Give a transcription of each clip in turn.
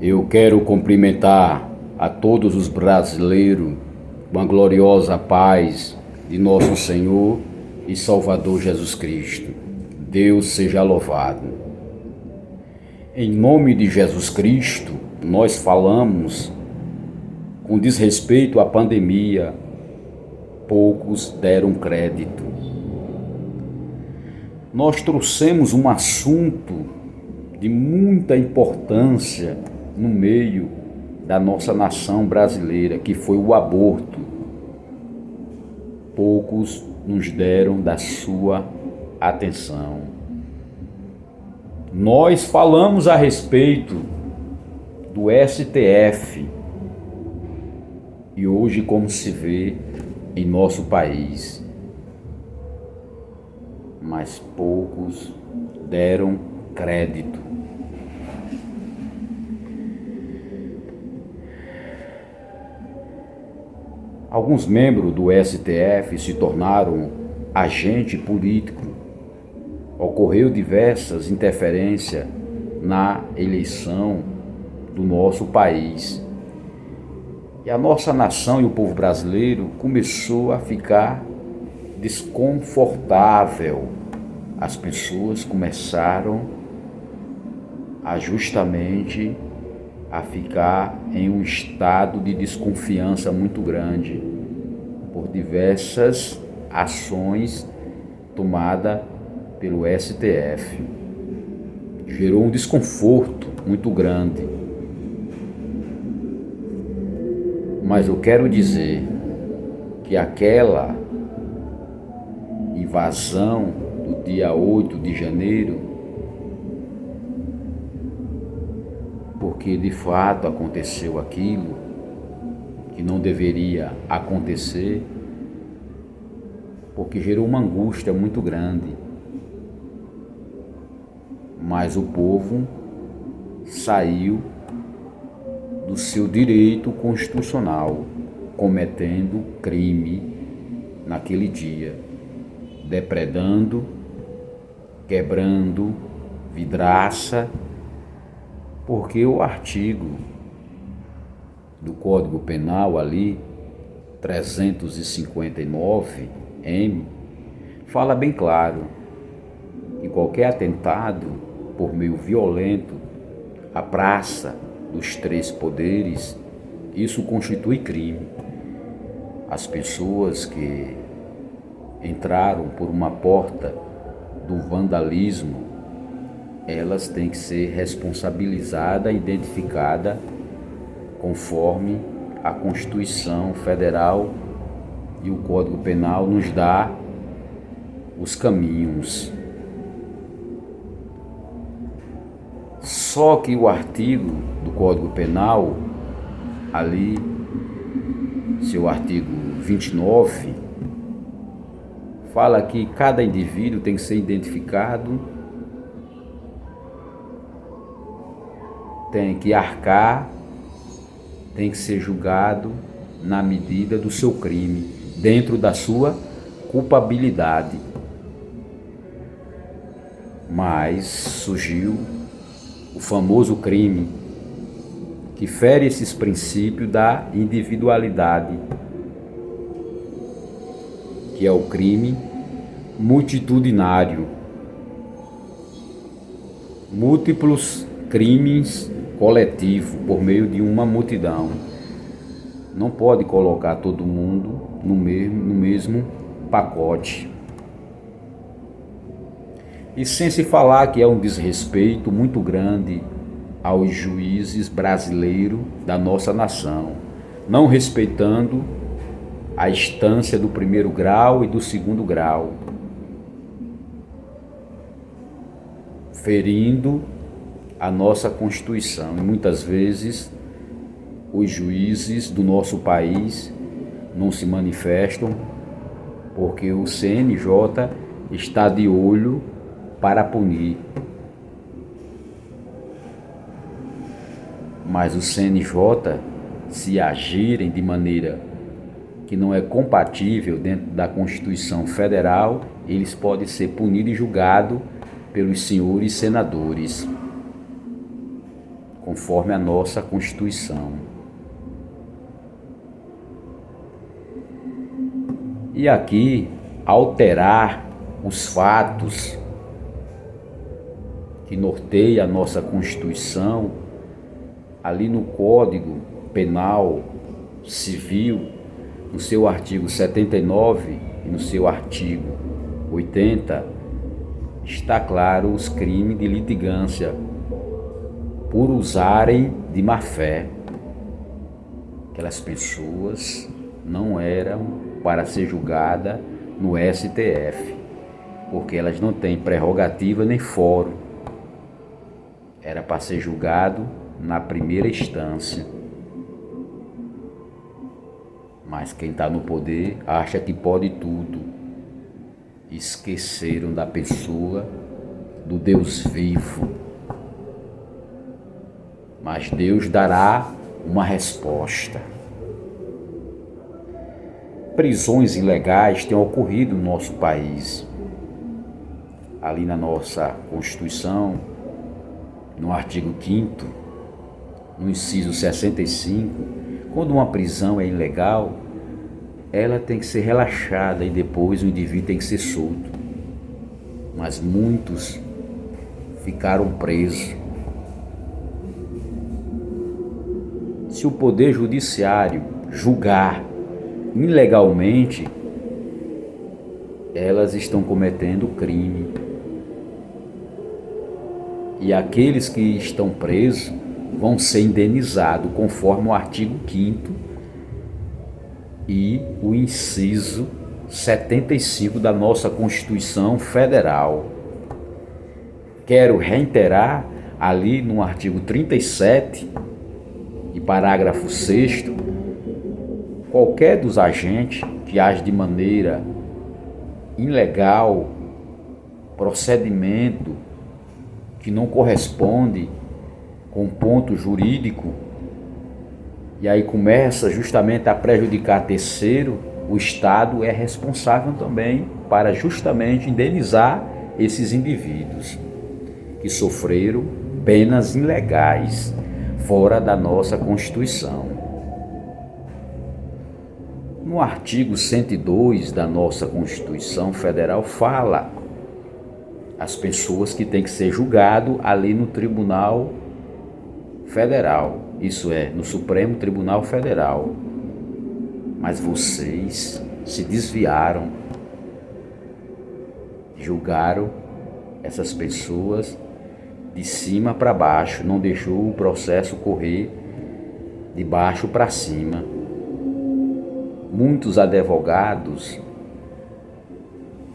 Eu quero cumprimentar a todos os brasileiros com a gloriosa paz de nosso Senhor e Salvador Jesus Cristo. Deus seja louvado. Em nome de Jesus Cristo, nós falamos com desrespeito à pandemia, poucos deram crédito. Nós trouxemos um assunto de muita importância no meio da nossa nação brasileira, que foi o aborto. Poucos nos deram da sua atenção. Nós falamos a respeito do STF e hoje como se vê em nosso país, mas poucos deram crédito. Alguns membros do STF se tornaram agente político. Ocorreu diversas interferências na eleição do nosso país. E a nossa nação e o povo brasileiro começou a ficar desconfortável. As pessoas começaram justamente a ficar em um estado de desconfiança muito grande por diversas ações tomadas pelo STF. Gerou um desconforto muito grande. Mas eu quero dizer que aquela invasão do dia 8 de janeiro, porque de fato aconteceu aquilo que não deveria acontecer, porque gerou uma angústia muito grande. Mas o povo saiu do seu direito constitucional, cometendo crime naquele dia, depredando, quebrando vidraça, porque o artigo do Código Penal ali, 359-M, fala bem claro que qualquer atentado por meio violento à praça dos três poderes, isso constitui crime. As pessoas que entraram por uma porta do vandalismo, elas têm que ser responsabilizadas, identificadas conforme a Constituição Federal e o Código Penal nos dá os caminhos. Só que o artigo do Código Penal, ali, seu artigo 29, fala que cada indivíduo tem que ser identificado, tem que arcar, tem que ser julgado na medida do seu crime, dentro da sua culpabilidade. Mas surgiu o famoso crime que fere esses princípios da individualidade, que é o crime multitudinário. Múltiplos crimes coletivos por meio de uma multidão. Não pode colocar todo mundo no mesmo pacote. E sem se falar que é um desrespeito muito grande aos juízes brasileiros da nossa nação, não respeitando a instância do primeiro grau e do segundo grau, ferindo a nossa Constituição. E muitas vezes os juízes do nosso país não se manifestam porque o CNJ está de olho para punir. Mas o CNJ, se agirem de maneira que não é compatível dentro da Constituição Federal, eles podem ser punidos e julgados pelos senhores senadores. conforme a nossa Constituição. E aqui, alterar os fatos que norteiam a nossa Constituição, ali no Código Penal Civil, no seu artigo 79 e no seu artigo 80, está claro os crimes de litigância por usarem de má fé. Aquelas pessoas não eram para ser julgadas no STF, porque elas não têm prerrogativa nem fórum. Era para ser julgado na primeira instância. Mas quem está no poder acha que pode tudo. Esqueceram da pessoa, do Deus vivo. Mas Deus dará uma resposta. Prisões ilegais têm ocorrido no nosso país. Ali na nossa Constituição, no artigo 5º, no inciso 65, quando uma prisão é ilegal, ela tem que ser relaxada e depois o indivíduo tem que ser solto. Mas muitos ficaram presos. Se o Poder Judiciário julgar ilegalmente, elas estão cometendo crime. E aqueles que estão presos vão ser indenizados conforme o artigo 5º e o inciso 75 da nossa Constituição Federal. Quero reiterar ali no artigo 37 e parágrafo 6º, qualquer dos agentes que age de maneira ilegal, procedimento que não corresponde com o ponto jurídico, e aí começa justamente a prejudicar terceiro, o Estado é responsável também para justamente indenizar esses indivíduos que sofreram penas ilegais fora da nossa Constituição. No artigo 102 da nossa Constituição Federal fala as pessoas que têm que ser julgado ali no Tribunal Federal, isso é, no Supremo Tribunal Federal. Mas vocês se desviaram, julgaram essas pessoas de cima para baixo, não deixou o processo correr de baixo para cima. Muitos advogados,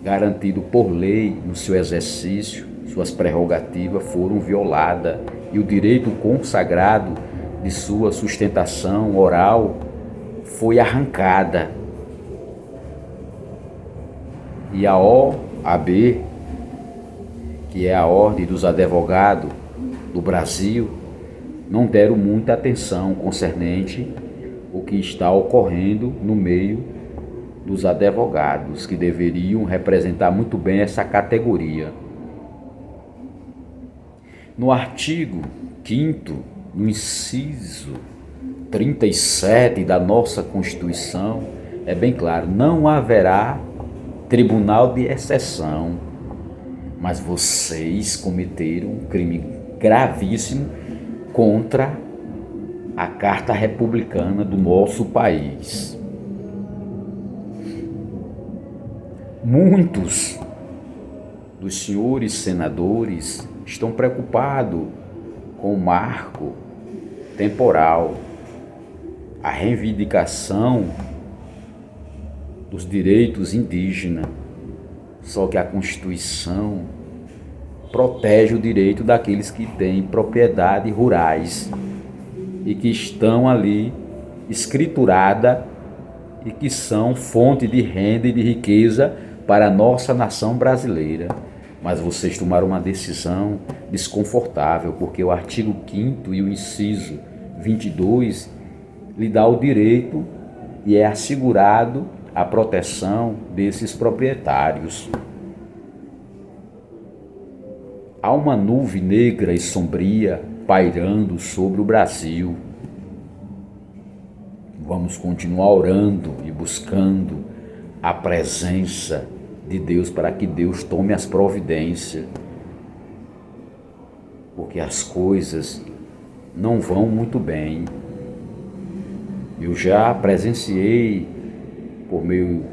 garantido por lei no seu exercício, suas prerrogativas foram violadas e o direito consagrado de sua sustentação oral foi arrancada. E a OAB, que é a Ordem dos Advogados do Brasil, não deram muita atenção concernente o que está ocorrendo no meio dos advogados, que deveriam representar muito bem essa categoria. No artigo 5º, no inciso 37 da nossa Constituição, é bem claro, não haverá tribunal de exceção, mas vocês cometeram um crime gravíssimo contra a Carta Republicana do nosso país. Muitos dos senhores senadores estão preocupados com o marco temporal, a reivindicação dos direitos indígenas. Só que a Constituição protege o direito daqueles que têm propriedade rurais e que estão ali escriturada e que são fonte de renda e de riqueza para a nossa nação brasileira. Mas vocês tomaram uma decisão desconfortável, porque o artigo 5º e o inciso 22 lhe dá o direito e é assegurado a proteção desses proprietários. Há uma nuvem negra e sombria pairando sobre o Brasil. Vamos continuar orando e buscando a presença de Deus para que Deus tome as providências, porque as coisas não vão muito bem. Eu já presenciei por meio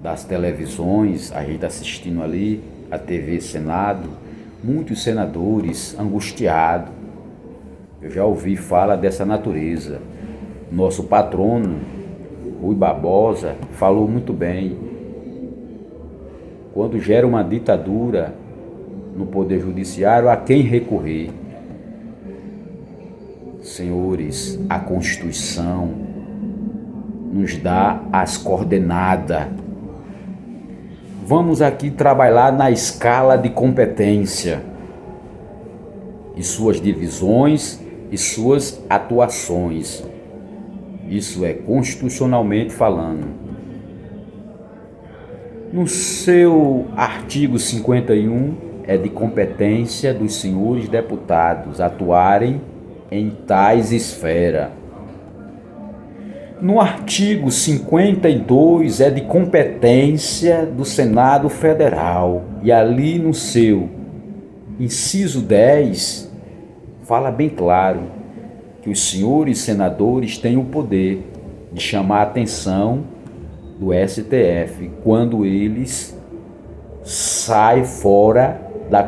das televisões, a gente assistindo ali a TV Senado, muitos senadores angustiados. Eu já ouvi falar dessa natureza. Nosso patrono, Rui Barbosa, falou muito bem. Quando gera uma ditadura no Poder Judiciário, a quem recorrer? Senhores, a Constituição nos dá as coordenadas. Vamos aqui trabalhar na escala de competência e suas divisões e suas atuações. Isso é constitucionalmente falando. No seu artigo 51, é de competência dos senhores deputados atuarem em tais esfera. No artigo 52, é de competência do Senado Federal. E ali no seu inciso 10, fala bem claro que os senhores senadores têm o poder de chamar a atenção do STF quando eles saem fora da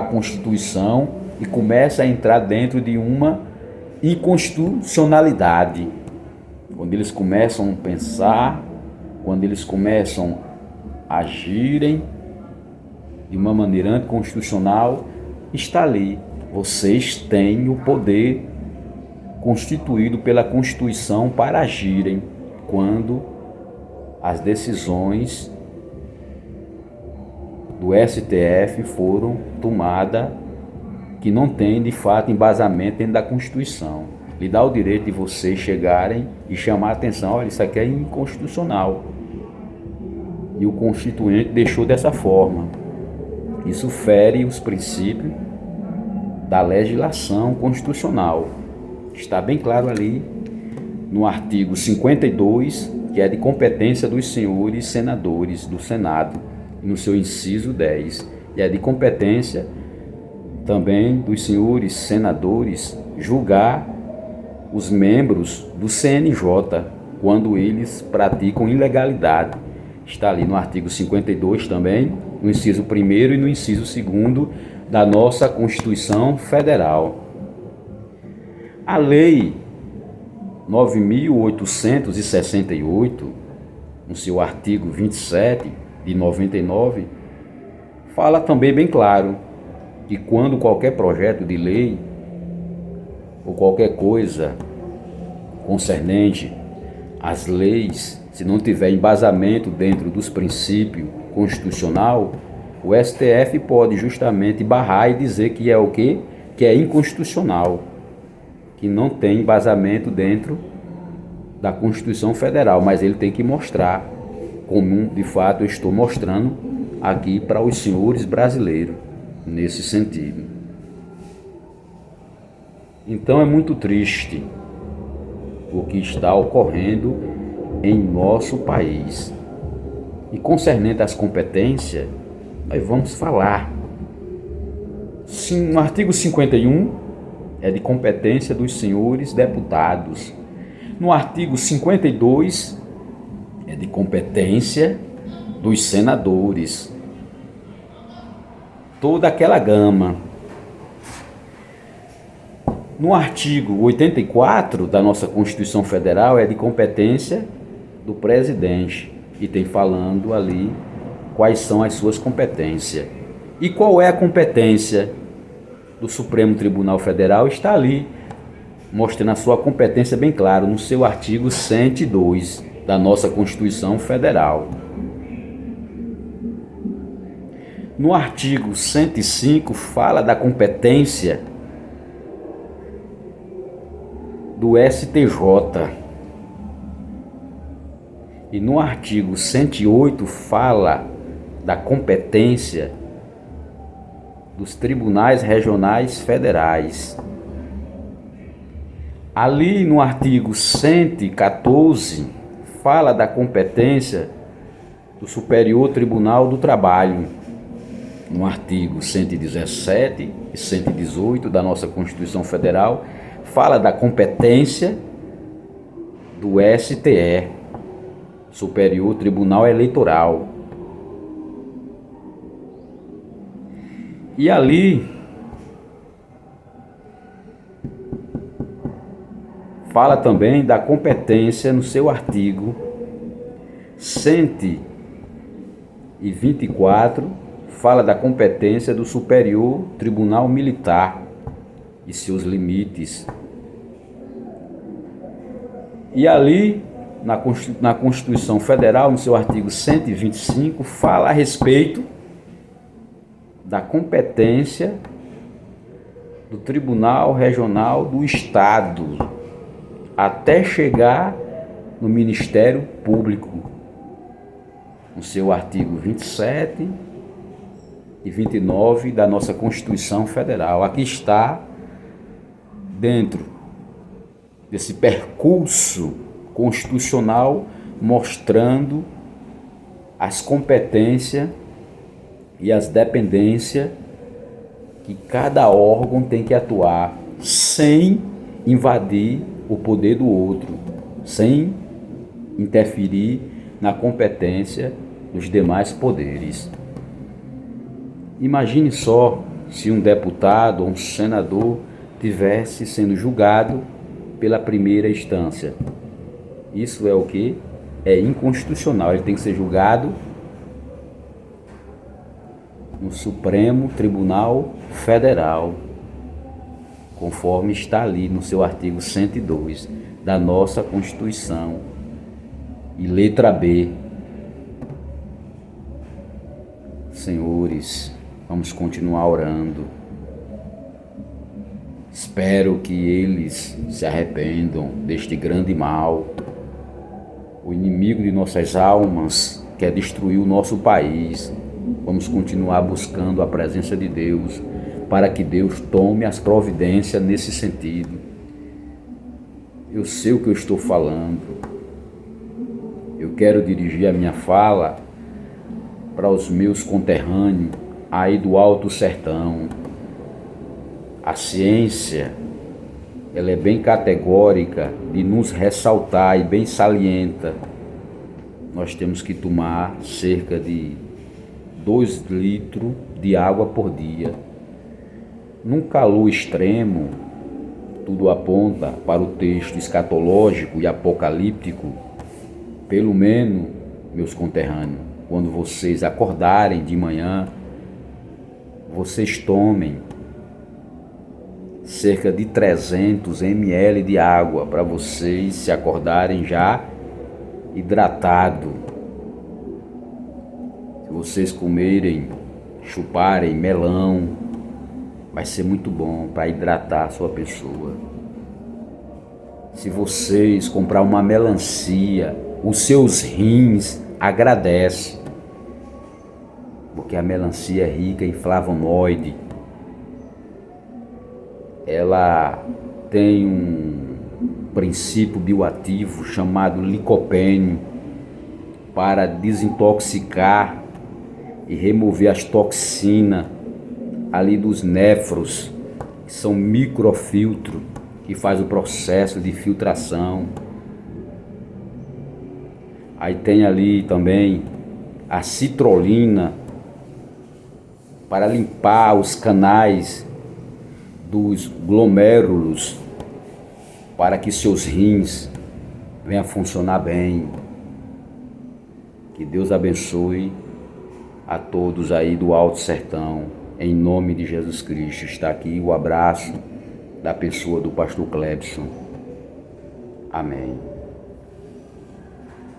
Constituição e começam a entrar dentro de uma inconstitucionalidade. Quando eles começam a pensar, quando eles começam a agirem de uma maneira anticonstitucional, está ali. Vocês têm o poder constituído pela Constituição para agirem quando as decisões do STF foram tomadas que não tem de fato embasamento dentro da Constituição. Lhe dá o direito de vocês chegarem e chamar a atenção: olha, isso aqui é inconstitucional. E o Constituinte deixou dessa forma. Isso fere os princípios da legislação constitucional. Está bem claro ali no artigo 52, que é de competência dos senhores senadores do Senado, no seu inciso 10. E é de competência também dos senhores senadores julgar os membros do CNJ quando eles praticam ilegalidade. Está ali no artigo 52 também, no inciso 1º e no inciso 2º da nossa Constituição Federal. A Lei 9.868, no seu artigo 27 de 99, fala também bem claro que quando qualquer projeto de lei ou qualquer coisa concernente às leis, se não tiver embasamento dentro dos princípios constitucional, o STF pode justamente barrar e dizer que é o quê? Que é inconstitucional, que não tem embasamento dentro da Constituição Federal, mas ele tem que mostrar, como de fato eu estou mostrando aqui para os senhores brasileiros, nesse sentido. Então é muito triste o que está ocorrendo em nosso país. E concernente às competências, nós vamos falar. Sim, no artigo 51 é de competência dos senhores deputados. No artigo 52 é de competência dos senadores. Toda aquela gama. No artigo 84 da nossa Constituição Federal é de competência do presidente. E tem falando ali quais são as suas competências. E qual é a competência do Supremo Tribunal Federal? Está ali, mostrando a sua competência bem claro, no seu artigo 102 da nossa Constituição Federal. No artigo 105 fala da competência do STJ. E no artigo 108 fala da competência dos tribunais regionais federais. Ali no artigo 114, fala da competência do Superior Tribunal do Trabalho. No artigo 117 e 118 da nossa Constituição Federal, fala da competência do STE, Superior Tribunal Eleitoral. E ali fala também da competência no seu artigo 124, fala da competência do Superior Tribunal Militar e seus limites. E ali, na Constituição Federal, no seu artigo 125, fala a respeito da competência do Tribunal Regional do Estado, até chegar no Ministério Público, no seu artigo 27 e 29 da nossa Constituição Federal. Aqui está, dentro desse percurso constitucional, mostrando as competências e as dependências que cada órgão tem que atuar sem invadir o poder do outro, sem interferir na competência dos demais poderes. Imagine só se um deputado ou um senador tivesse sendo julgado pela primeira instância. Isso é o que? É inconstitucional. Ele tem que ser julgado no Supremo Tribunal Federal, conforme está ali no seu artigo 102 da nossa Constituição. E letra B. Senhores, vamos continuar orando. Espero que eles se arrependam deste grande mal. O inimigo de nossas almas quer destruir o nosso país. Vamos continuar buscando a presença de Deus, para que Deus tome as providências nesse sentido. Eu sei o que eu estou falando. Eu quero dirigir a minha fala para os meus conterrâneos aí do Alto Sertão. A ciência, ela é bem categórica de nos ressaltar e bem salienta. Nós temos que tomar cerca de 2 litros de água por dia. Num calor extremo, tudo aponta para o texto escatológico e apocalíptico. Pelo menos, meus conterrâneos, quando vocês acordarem de manhã, vocês tomem cerca de 300 ml de água para vocês se acordarem já hidratado. Se vocês comerem, chuparem melão, vai ser muito bom para hidratar a sua pessoa. Se vocês comprar uma melancia, os seus rins agradecem, porque a melancia é rica em flavonoide. Ela tem um princípio bioativo chamado licopênio para desintoxicar e remover as toxinas ali dos néfros, que são microfiltros que faz o processo de filtração. Aí tem ali também a citrulina para limpar os canais dos glomérulos, para que seus rins venham a funcionar bem. Que Deus abençoe a todos aí do Alto Sertão, em nome de Jesus Cristo. Está aqui o abraço da pessoa do pastor Clebson. Amém.